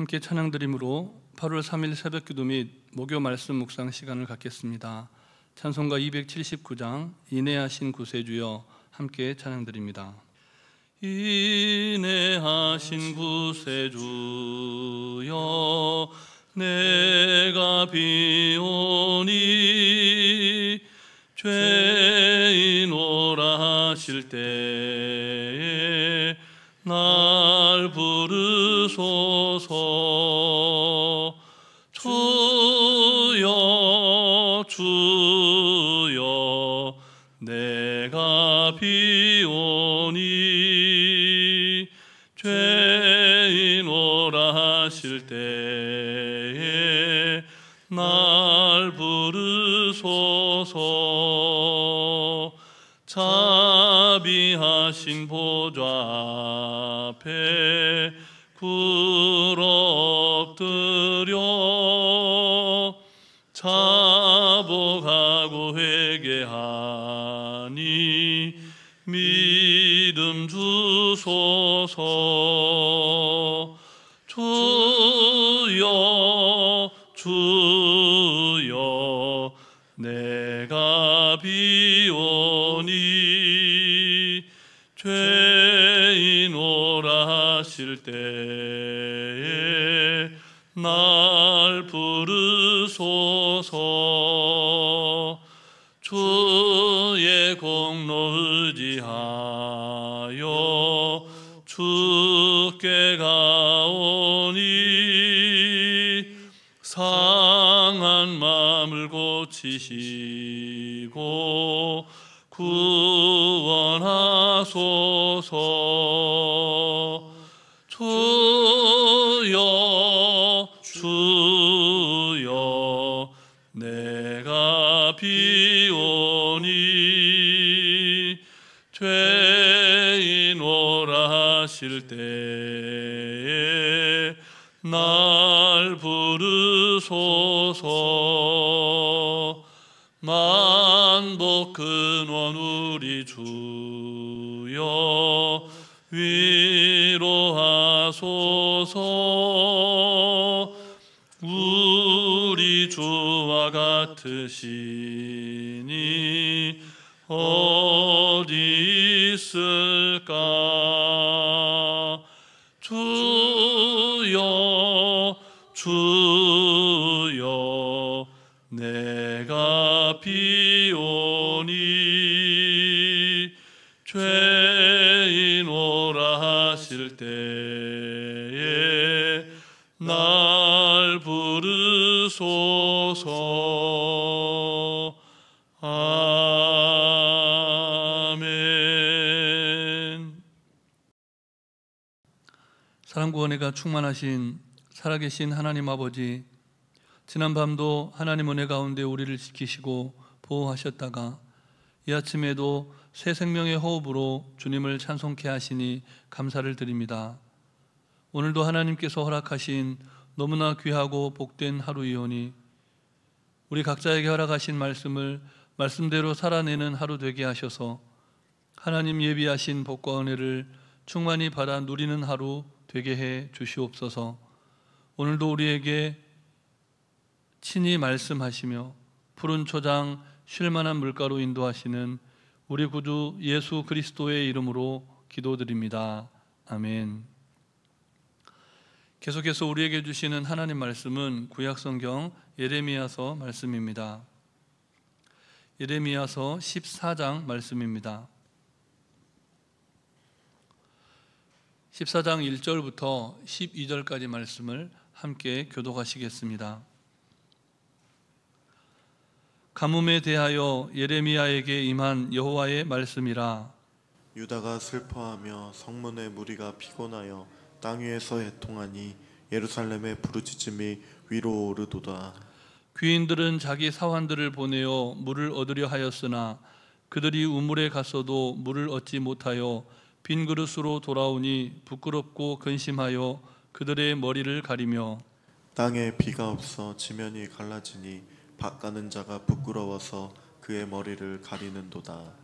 함께 찬양드림으로 8월 3일 새벽기도 및 목요 말씀 묵상 시간을 갖겠습니다. 찬송가 279장 인내하신 구세주여 함께 찬양드립니다. 인내하신 구세주여 내가 비오니 죄인 오라 하실 때에 날 부르소서. 주여 주여 내가 비오니 죄인 오라 하실 때에 날 부르소서. 자비하신 보좌 앞에 굴 엎드려 자복하고 회개하니 믿음 주소서. 주여 주여 내가 비오니 죄인 오라 하실 때에 날 부르소서. 주의 공로 의지하여 주께 가오니 상한 마음을 고치시고 구원하소서. 주여 주여 내가 비오니 죄인 오라 하실 때에 날 부르소서. 만복 근원 우리 주여 위로하소서. 우리 주와 같으시니 어디 있을까. 주여 주여 내가 비오니 죄인 오라 하실 때에 날 부르소서. 아멘. 사랑과 은혜가 충만하신 살아계신 하나님 아버지, 지난 밤도 하나님 은혜 가운데 우리를 지키시고 보호하셨다가 이 아침에도 새 생명의 호흡으로 주님을 찬송케 하시니 감사를 드립니다. 오늘도 하나님께서 허락하신 너무나 귀하고 복된 하루이오니 우리 각자에게 허락하신 말씀을 말씀대로 살아내는 하루 되게 하셔서 하나님 예비하신 복과 은혜를 충만히 받아 누리는 하루 되게 해 주시옵소서. 오늘도 우리에게 친히 말씀하시며 푸른 초장 쉴만한 물가로 인도하시는 우리 구주 예수 그리스도의 이름으로 기도드립니다. 아멘. 계속해서 우리에게 주시는 하나님 말씀은 구약성경 예레미야서 말씀입니다. 예레미야서 14장 말씀입니다. 14장 1절부터 12절까지 말씀을 함께 교독하시겠습니다. 가뭄에 대하여 예레미야에게 임한 여호와의 말씀이라. 유다가 슬퍼하며 성문의 무리가 피곤하여 땅 위에서 해통하니 예루살렘의 부르짖음이 위로 오르도다. 귀인들은 자기 사환들을 보내어 물을 얻으려 하였으나 그들이 우물에 갔어도 물을 얻지 못하여 빈 그릇으로 돌아오니 부끄럽고 근심하여 그들의 머리를 가리며 땅에 비가 없어 지면이 갈라지니 밭 가는 자가 부끄러워서 그의 머리를 가리는도다.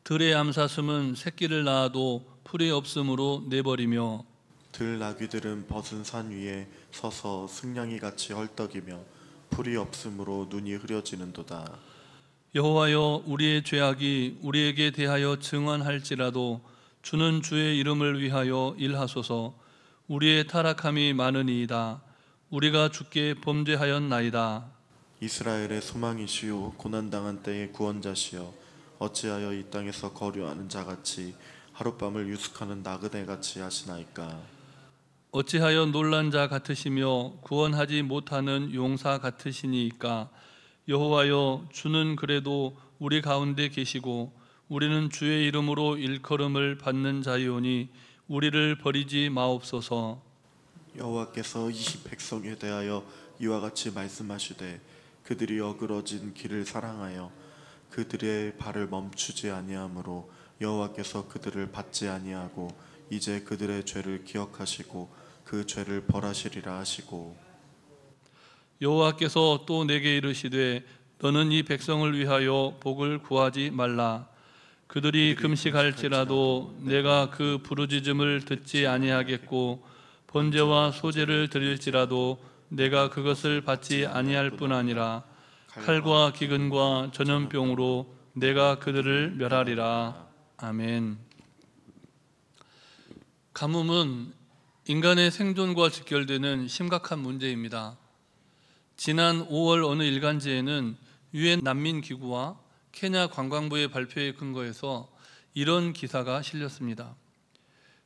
들의 암사슴은 새끼를 낳아도 풀이 없으므로 내버리며 들나귀들은 벗은 산 위에 서서 승냥이 같이 헐떡이며 풀이 없으므로 눈이 흐려지는도다. 여호와여, 우리의 죄악이 우리에게 대하여 증언할지라도 주는 주의 이름을 위하여 일하소서. 우리의 타락함이 많으니이다. 우리가 주께 범죄하였나이다. 이스라엘의 소망이시오 고난당한 때의 구원자시여 어찌하여 이 땅에서 거류하는 자같이 하룻밤을 유숙하는 나그네같이 하시나이까. 어찌하여 놀란 자 같으시며 구원하지 못하는 용사 같으시니이까. 여호와여, 주는 그래도 우리 가운데 계시고 우리는 주의 이름으로 일컬음을 받는 자이오니 우리를 버리지 마옵소서. 여호와께서 이 백성에 대하여 이와 같이 말씀하시되 그들이 어그러진 길을 사랑하여 그들의 발을 멈추지 아니하므로 여호와께서 그들을 받지 아니하고 이제 그들의 죄를 기억하시고 그 죄를 벌하시리라 하시고. 여호와께서 또 내게 이르시되 너는 이 백성을 위하여 복을 구하지 말라. 그들이 금식할지라도 내가 그 부르짖음을 듣지 아니하겠고 번제와 소제를 드릴지라도 내가 그것을 받지 아니할 뿐 아니라 칼과 기근과 전염병으로 내가 그들을 멸하리라. 아멘. 가뭄은 인간의 생존과 직결되는 심각한 문제입니다. 지난 5월 어느 일간지에는 유엔 난민기구와 케냐 관광부의 발표에 근거해서 이런 기사가 실렸습니다.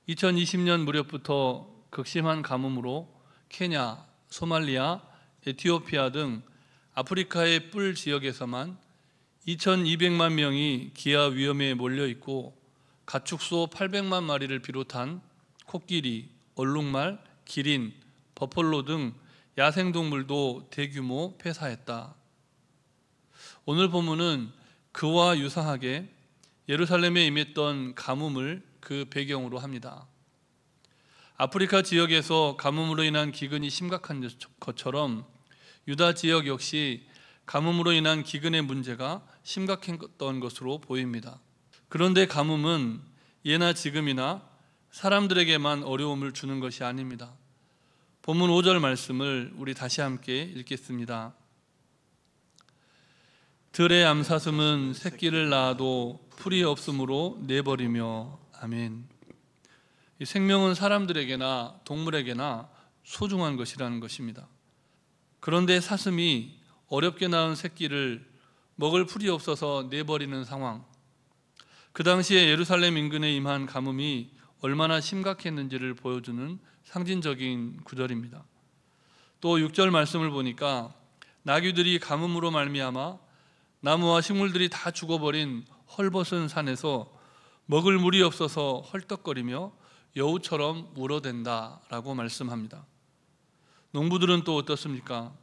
2020년 무렵부터 극심한 가뭄으로 케냐, 소말리아, 에티오피아 등 아프리카의 뿔 지역에서만 2,200만 명이 기아 위험에 몰려 있고 가축소 800만 마리를 비롯한 코끼리, 얼룩말, 기린, 버펄로 등 야생동물도 대규모 폐사했다. 오늘 본문은 그와 유사하게 예루살렘에 임했던 가뭄을 그 배경으로 합니다. 아프리카 지역에서 가뭄으로 인한 기근이 심각한 것처럼 유다 지역 역시 가뭄으로 인한 기근의 문제가 심각했던 것으로 보입니다. 그런데 가뭄은 예나 지금이나 사람들에게만 어려움을 주는 것이 아닙니다. 본문 5절 말씀을 우리 다시 함께 읽겠습니다. 들의 암사슴은 새끼를 낳아도 풀이 없으므로 내버리며. 아멘. 이 생명은 사람들에게나 동물에게나 소중한 것이라는 것입니다. 그런데 사슴이 어렵게 낳은 새끼를 먹을 풀이 없어서 내버리는 상황, 그 당시에 예루살렘 인근에 임한 가뭄이 얼마나 심각했는지를 보여주는 상징적인 구절입니다. 또 6절 말씀을 보니까 나귀들이 가뭄으로 말미암아 나무와 식물들이 다 죽어버린 헐벗은 산에서 먹을 물이 없어서 헐떡거리며 여우처럼 울어댄다라고 말씀합니다. 농부들은 또 어떻습니까?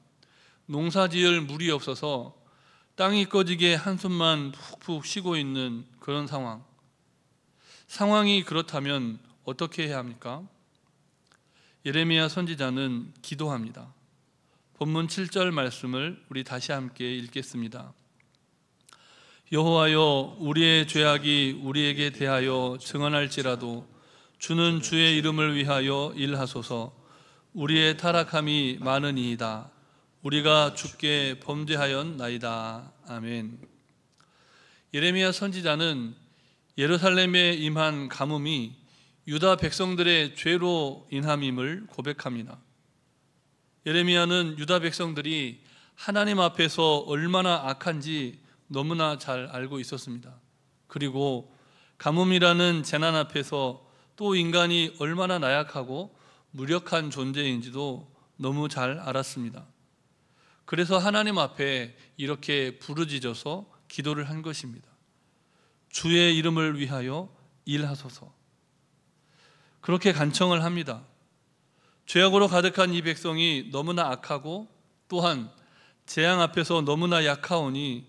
농사지을 물이 없어서 땅이 꺼지게 한숨만 푹푹 쉬고 있는 그런 상황. 상황이 그렇다면 어떻게 해야 합니까? 예레미야 선지자는 기도합니다. 본문 7절 말씀을 우리 다시 함께 읽겠습니다. 여호와여, 우리의 죄악이 우리에게 대하여 증언할지라도 주는 주의 이름을 위하여 일하소서. 우리의 타락함이 많으니이다. 우리가 주께 범죄하였나이다. 아멘. 예레미야 선지자는 예루살렘에 임한 가뭄이 유다 백성들의 죄로 인함임을 고백합니다. 예레미야는 유다 백성들이 하나님 앞에서 얼마나 악한지 너무나 잘 알고 있었습니다. 그리고 가뭄이라는 재난 앞에서 또 인간이 얼마나 나약하고 무력한 존재인지도 너무 잘 알았습니다. 그래서 하나님 앞에 이렇게 부르짖어서 기도를 한 것입니다. 주의 이름을 위하여 일하소서. 그렇게 간청을 합니다. 죄악으로 가득한 이 백성이 너무나 악하고 또한 재앙 앞에서 너무나 약하오니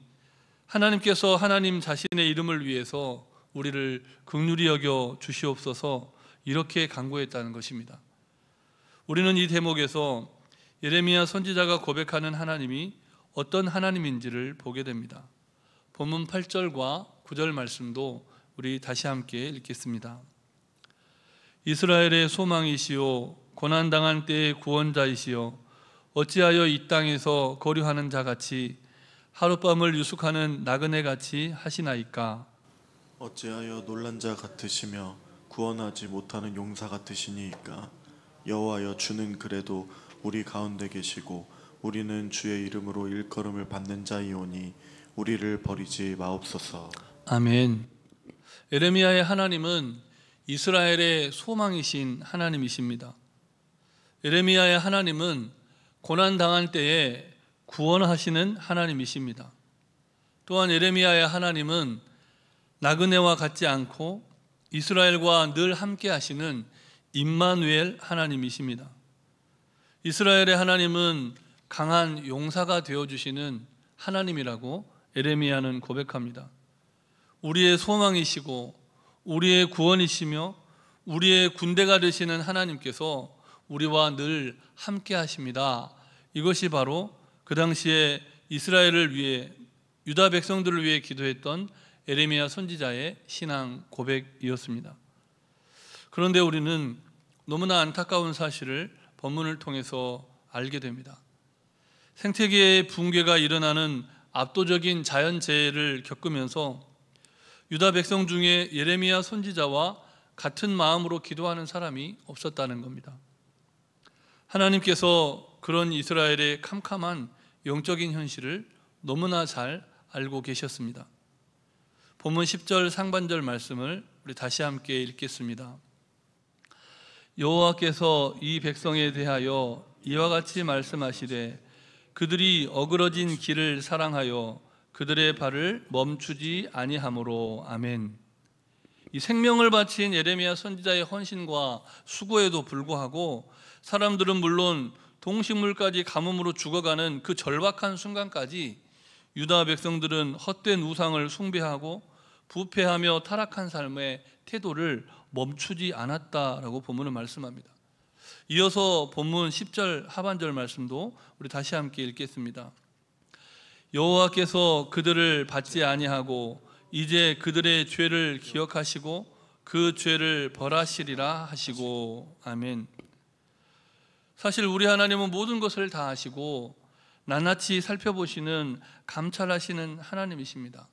하나님께서 하나님 자신의 이름을 위해서 우리를 긍휼히 여겨 주시옵소서, 이렇게 간구했다는 것입니다. 우리는 이 대목에서 예레미야 선지자가 고백하는 하나님이 어떤 하나님인지를 보게 됩니다. 본문 8절과 9절 말씀도 우리 다시 함께 읽겠습니다. 이스라엘의 소망이시요 고난당한 때의 구원자이시요 어찌하여 이 땅에서 거류하는 자같이 하룻밤을 유숙하는 나그네같이 하시나이까. 어찌하여 놀란 자 같으시며 구원하지 못하는 용사 같으시니이까. 여호와여, 주는 그래도 우리 가운데 계시고 우리는 주의 이름으로 일컬음을 받는 자이오니 우리를 버리지 마옵소서. 아멘. 에레미야의 하나님은 이스라엘의 소망이신 하나님이십니다. 에레미야의 하나님은 고난당할 때에 구원하시는 하나님이십니다. 또한 에레미야의 하나님은 나그네와 같지 않고 이스라엘과 늘 함께 하시는 임마누엘 하나님이십니다. 이스라엘의 하나님은 강한 용사가 되어주시는 하나님이라고 에레미야는 고백합니다. 우리의 소망이시고 우리의 구원이시며 우리의 군대가 되시는 하나님께서 우리와 늘 함께 하십니다. 이것이 바로 그 당시에 이스라엘을 위해, 유다 백성들을 위해 기도했던 에레미야 선지자의 신앙 고백이었습니다. 그런데 우리는 너무나 안타까운 사실을 본문을 통해서 알게 됩니다. 생태계의 붕괴가 일어나는 압도적인 자연재해를 겪으면서 유다 백성 중에 예레미야 선지자와 같은 마음으로 기도하는 사람이 없었다는 겁니다. 하나님께서 그런 이스라엘의 캄캄한 영적인 현실을 너무나 잘 알고 계셨습니다. 본문 10절 상반절 말씀을 우리 다시 함께 읽겠습니다. 여호와께서 이 백성에 대하여 이와 같이 말씀하시되 그들이 어그러진 길을 사랑하여 그들의 발을 멈추지 아니하므로. 아멘. 이 생명을 바친 예레미야 선지자의 헌신과 수고에도 불구하고 사람들은 물론 동식물까지 가뭄으로 죽어가는 그 절박한 순간까지 유다 백성들은 헛된 우상을 숭배하고 부패하며 타락한 삶의 태도를 멈추지 않았다라고 본문은 말씀합니다. 이어서 본문 10절 하반절 말씀도 우리 다시 함께 읽겠습니다. 여호와께서 그들을 받지 아니하고 이제 그들의 죄를 기억하시고 그 죄를 벌하시리라 하시고. 아멘. 사실 우리 하나님은 모든 것을 다 아시고 낱낱이 살펴보시는, 감찰하시는 하나님이십니다.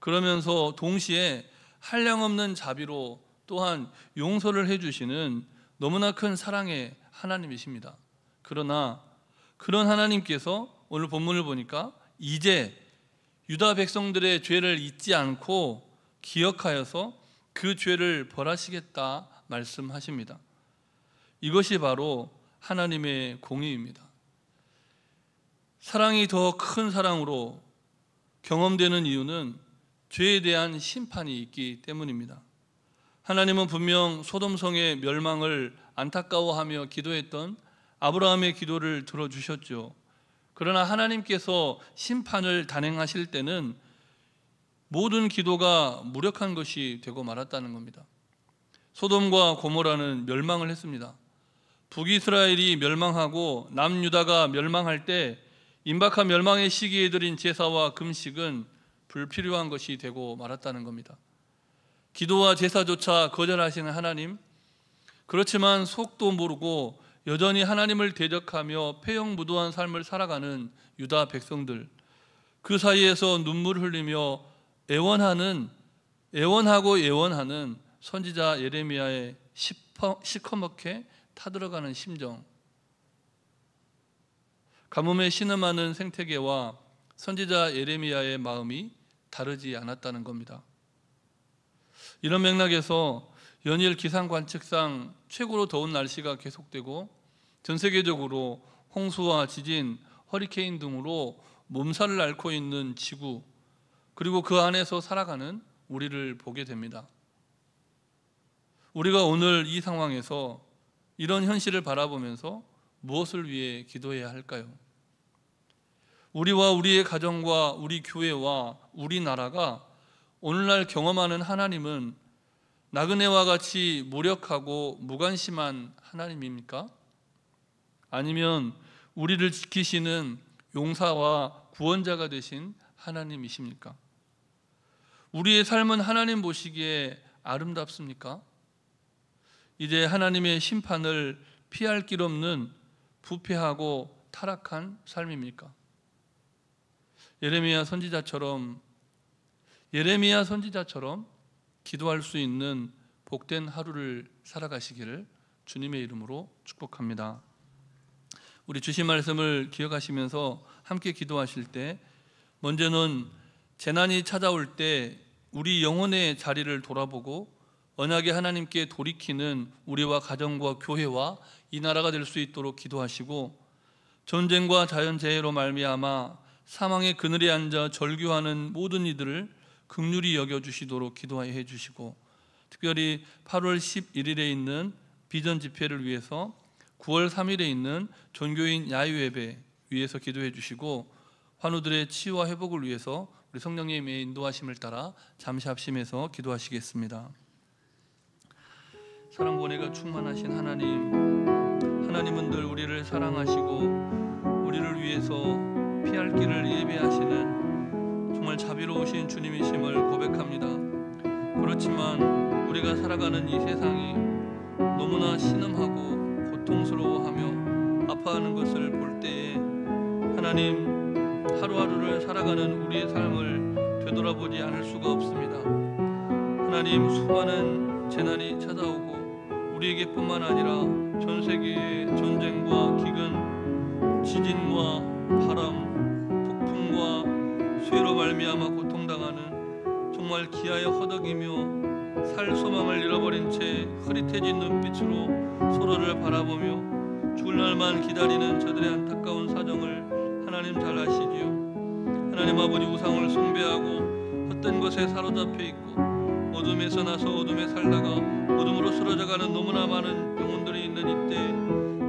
그러면서 동시에 한량없는 자비로 또한 용서를 해주시는 너무나 큰 사랑의 하나님이십니다. 그러나 그런 하나님께서 오늘 본문을 보니까 이제 유다 백성들의 죄를 잊지 않고 기억하여서 그 죄를 벌하시겠다 말씀하십니다. 이것이 바로 하나님의 공의입니다. 사랑이 더 큰 사랑으로 경험되는 이유는 죄에 대한 심판이 있기 때문입니다. 하나님은 분명 소돔성의 멸망을 안타까워하며 기도했던 아브라함의 기도를 들어주셨죠. 그러나 하나님께서 심판을 단행하실 때는 모든 기도가 무력한 것이 되고 말았다는 겁니다. 소돔과 고모라는 멸망을 했습니다. 북이스라엘이 멸망하고 남유다가 멸망할 때 임박한 멸망의 시기에 드린 제사와 금식은 불필요한 것이 되고 말았다는 겁니다. 기도와 제사조차 거절하시는 하나님, 그렇지만 속도 모르고 여전히 하나님을 대적하며 폐역무도한 삶을 살아가는 유다 백성들, 그 사이에서 눈물 흘리며 애원하는 선지자 예레미야의 시커멓게 타들어가는 심정, 가뭄에 신음하는 생태계와 선지자 예레미야의 마음이 다르지 않았다는 겁니다. 이런 맥락에서 연일 기상 관측상 최고로 더운 날씨가 계속되고 전 세계적으로 홍수와 지진, 허리케인 등으로 몸살을 앓고 있는 지구, 그리고 그 안에서 살아가는 우리를 보게 됩니다. 우리가 오늘 이 상황에서 이런 현실을 바라보면서 무엇을 위해 기도해야 할까요? 우리와 우리의 가정과 우리 교회와 우리나라가 오늘날 경험하는 하나님은 나그네와 같이 무력하고 무관심한 하나님입니까? 아니면 우리를 지키시는 용사와 구원자가 되신 하나님이십니까? 우리의 삶은 하나님 보시기에 아름답습니까? 이제 하나님의 심판을 피할 길 없는 부패하고 타락한 삶입니까? 예레미야 선지자처럼 기도할 수 있는 복된 하루를 살아가시기를 주님의 이름으로 축복합니다. 우리 주신 말씀을 기억하시면서 함께 기도하실 때, 먼저는 재난이 찾아올 때 우리 영혼의 자리를 돌아보고 언약의 하나님께 돌이키는 우리와 가정과 교회와 이 나라가 될 수 있도록 기도하시고, 전쟁과 자연재해로 말미암아 사망의 그늘에 앉아 절규하는 모든 이들을 긍휼히 여겨주시도록 기도해 주시고, 특별히 8월 11일에 있는 비전 집회를 위해서 9월 3일에 있는 종교인 야유예배 위해서 기도해 주시고, 환우들의 치유와 회복을 위해서 우리 성령님의 인도하심을 따라 잠시 합심해서 기도하시겠습니다. 사랑과 은혜가 충만하신 하나님은 늘 우리를 사랑하시고 우리를 위해서 피할 길을 예배하시는 정말 자비로우신 주님이심을 고백합니다. 그렇지만 우리가 살아가는 이 세상이 너무나 신음하고 고통스러워하며 아파하는 것을 볼 때에 하나님, 하루하루를 살아가는 우리의 삶을 되돌아보지 않을 수가 없습니다. 하나님, 수많은 재난이 찾아오고 우리에게뿐만 아니라 전 세계의 전쟁과 기근, 지진과 바람, 폭풍과 쇠로 말미암아 고통당하는, 정말 기아에 허덕이며 살 소망을 잃어버린 채 흐릿해진 눈빛으로 서로를 바라보며 죽을 날만 기다리는 저들의 안타까운 사정을 하나님 잘 아시지요. 하나님 아버지, 우상을 숭배하고 헛된 것에 사로잡혀 있고 어둠에서 나서 어둠에 살다가 어둠으로 쓰러져가는 너무나 많은 영혼들이 있는 이때,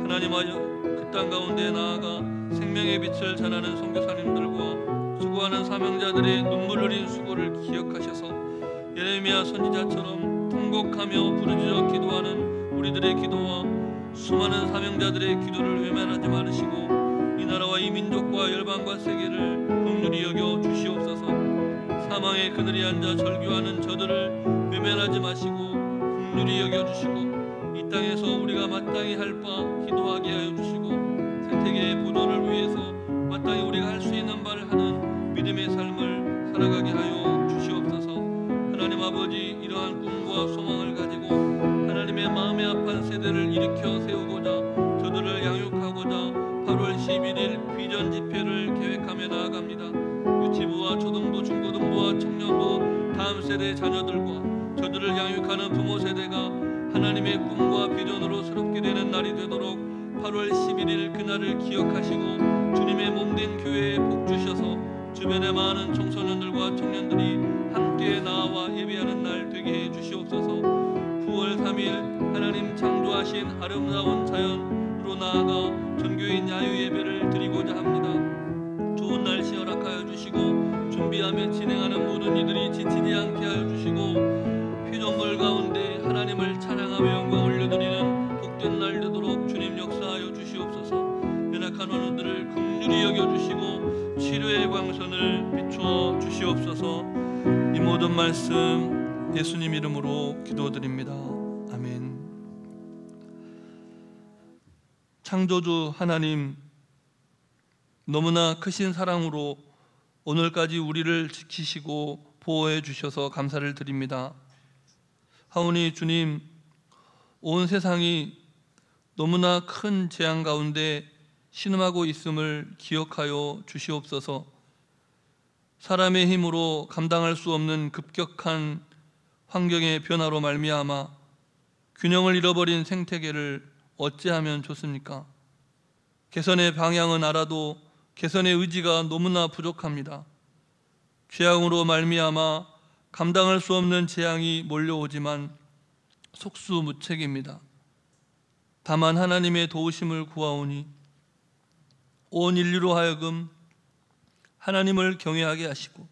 하나님아여, 그 땅 가운데 나아가 생명의 빛을 전하는 선교사님들과 수고하는 사명자들의 눈물 흘린 수고를 기억하셔서 예레미야 선지자처럼 통곡하며 부르짖어 기도하는 우리들의 기도와 수많은 사명자들의 기도를 외면하지 말으시고 이 나라와 이 민족과 열방과 세계를 긍휼히 여겨 주시옵소서. 사망의 그늘에 앉아 절규하는 저들을 외면하지 마시고 긍휼히 여겨주시고, 이 땅에서 우리가 마땅히 할 바 기도하게 하여 주시고, 생태계의 보존을 위해서 마땅히 우리가 할 수 있는 바를 하는 믿음의 삶을 살아가게 하여 주시옵소서. 하나님 아버지, 이러한 꿈과 소망을 가지고 하나님의 마음에 합한 세대를 일으켜 세우고자, 저들을 양육하고자 8월 11일 비전 집회를 계획하며 나아갑니다. 유치부와 초등부, 중고등부와 청년부, 다음 세대의 자녀들과 저들을 양육하는 부모 세대가 하나님의 꿈과 비전으로 새롭게 되는 날이 되도록 8월 11일 그날을 기억하시고 주님의 몸된 교회에 복 주셔서 주변의 많은 청소년들과 청년들이 함께 나와 예배하는 날 되게 해 주시옵소서. 9월 3일 하나님 창조하신 아름다운 자연으로 나아가 전교인 야유 예배를 드리고자 합니다. 좋은 날씨 허락하여 주시고 준비하며 진행하는 모든 이들이 지치지 않게 하여 주시고, 피조물 가운데 하나님을 찬양하며 영광 올려드리는 복된 날 되도록 주님 역사하여 주시옵소서. 연약한 원우들을 긍휼히 여겨주시고 치료의 광선을 비추어 주시옵소서. 이 모든 말씀 예수님 이름으로 기도드립니다. 아멘. 창조주 하나님, 너무나 크신 사랑으로 오늘까지 우리를 지키시고 보호해 주셔서 감사를 드립니다. 하오니 주님, 온 세상이 너무나 큰 재앙 가운데 신음하고 있음을 기억하여 주시옵소서. 사람의 힘으로 감당할 수 없는 급격한 환경의 변화로 말미암아 균형을 잃어버린 생태계를 어찌하면 좋습니까? 개선의 방향은 알아도 개선의 의지가 너무나 부족합니다. 죄악으로 말미암아 감당할 수 없는 재앙이 몰려오지만 속수무책입니다. 다만 하나님의 도우심을 구하오니 온 인류로 하여금 하나님을 경외하게 하시고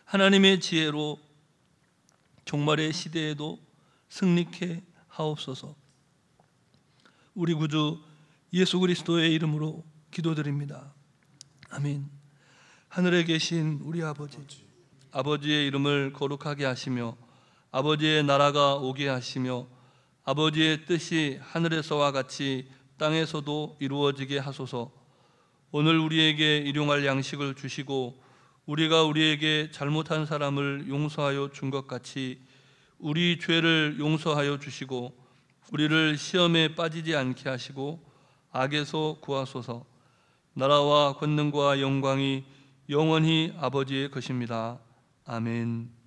하나님의 지혜로 종말의 시대에도 승리케 하옵소서. 우리 구주 예수 그리스도의 이름으로 기도드립니다. 아멘. 하늘에 계신 우리 아버지, 아버지의 이름을 거룩하게 하시며 아버지의 나라가 오게 하시며 아버지의 뜻이 하늘에서와 같이 땅에서도 이루어지게 하소서. 오늘 우리에게 일용할 양식을 주시고 우리가 우리에게 잘못한 사람을 용서하여 준 것 같이 우리 죄를 용서하여 주시고 우리를 시험에 빠지지 않게 하시고 악에서 구하소서. 나라와 권능과 영광이 영원히 아버지의 것입니다. 아멘.